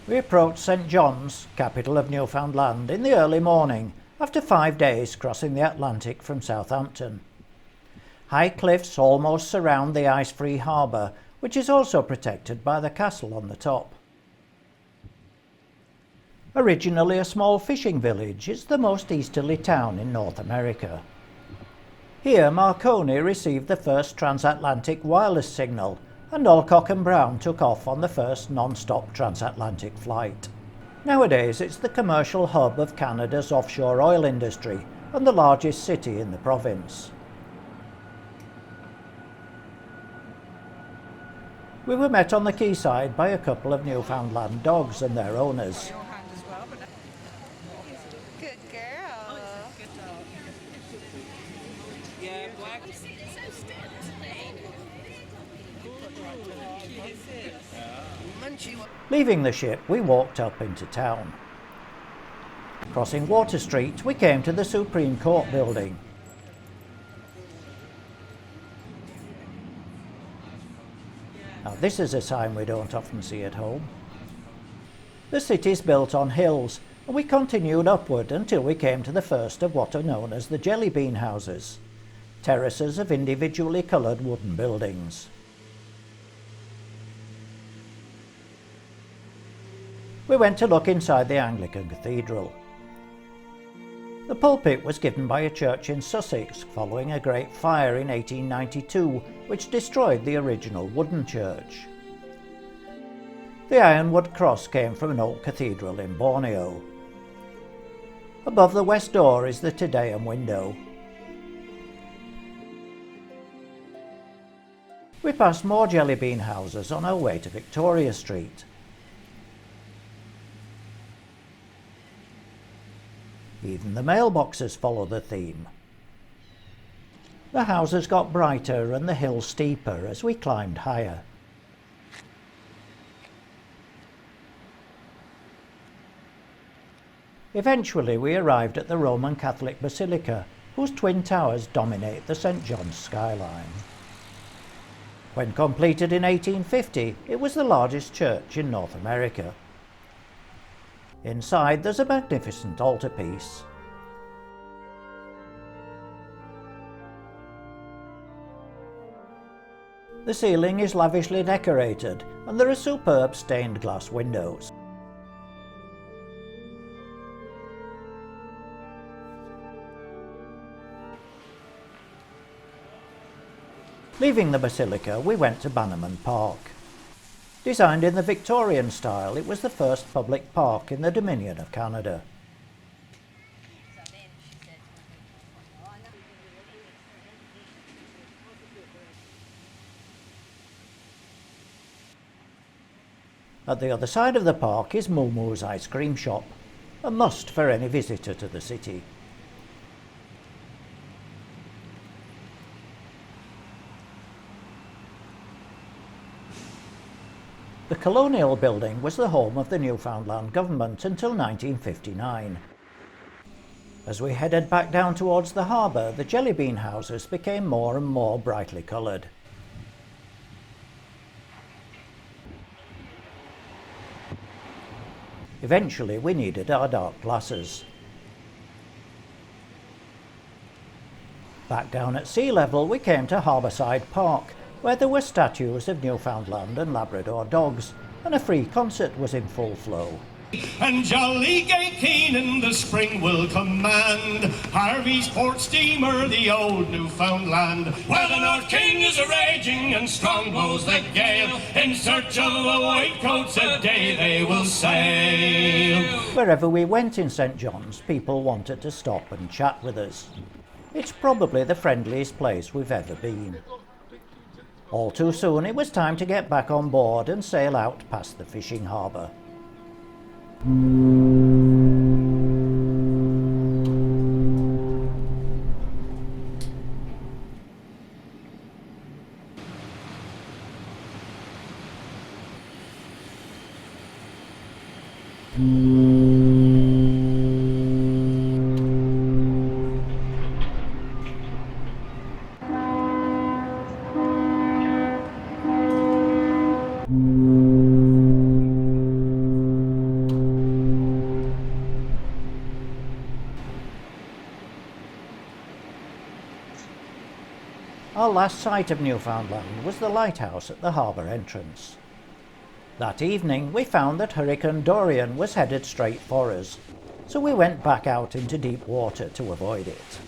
We approached St John's, capital of Newfoundland, in the early morning, after 5 days crossing the Atlantic from Southampton. High cliffs almost surround the ice-free harbour, which is also protected by the castle on the top. Originally a small fishing village, it's the most easterly town in North America. Here Marconi received the first transatlantic wireless signal, and Alcock and Brown took off on the first non-stop transatlantic flight. Nowadays it's the commercial hub of Canada's offshore oil industry and the largest city in the province. We were met on the quayside by a couple of Newfoundland dogs and their owners. Good girl. Yeah, black. Leaving the ship, we walked up into town. Crossing Water Street, we came to the Supreme Court building. Now this is a sign we don't often see at home. The city's built on hills, and we continued upward until we came to the first of what are known as the jellybean houses, terraces of individually coloured wooden buildings. We went to look inside the Anglican Cathedral. The pulpit was given by a church in Sussex following a great fire in 1892, which destroyed the original wooden church. The ironwood cross came from an old cathedral in Borneo. Above the west door is the Te Deum window. We passed more jellybean houses on our way to Victoria Street. Even the mailboxes follow the theme. The houses got brighter and the hill steeper as we climbed higher. Eventually we arrived at the Roman Catholic Basilica, whose twin towers dominate the St John's skyline. When completed in 1850, it was the largest church in North America. Inside there's a magnificent altarpiece. The ceiling is lavishly decorated and there are superb stained glass windows. Leaving the Basilica, we went to Bannerman Park. Designed in the Victorian style, it was the first public park in the Dominion of Canada. At the other side of the park is Moo Moo's ice cream shop, a must for any visitor to the city. The colonial building was the home of the Newfoundland government until 1959. As we headed back down towards the harbour, the jellybean houses became more and more brightly coloured. Eventually we needed our dark glasses. Back down at sea level we came to Homicide Park, where there were statues of Newfoundland and Labrador dogs, and a free concert was in full flow. And jolly gay Keenan the spring will command Harvey's port steamer, the old Newfoundland. Well, the North King is a-raging and strong blows the gale. In search of the white coats a day they will sail. Wherever we went in St John's, people wanted to stop and chat with us. It's probably the friendliest place we've ever been. All too soon it was time to get back on board and sail out past the fishing harbour. Our last sight of Newfoundland was the lighthouse at the harbour entrance. That evening we found that Hurricane Dorian was headed straight for us, so we went back out into deep water to avoid it.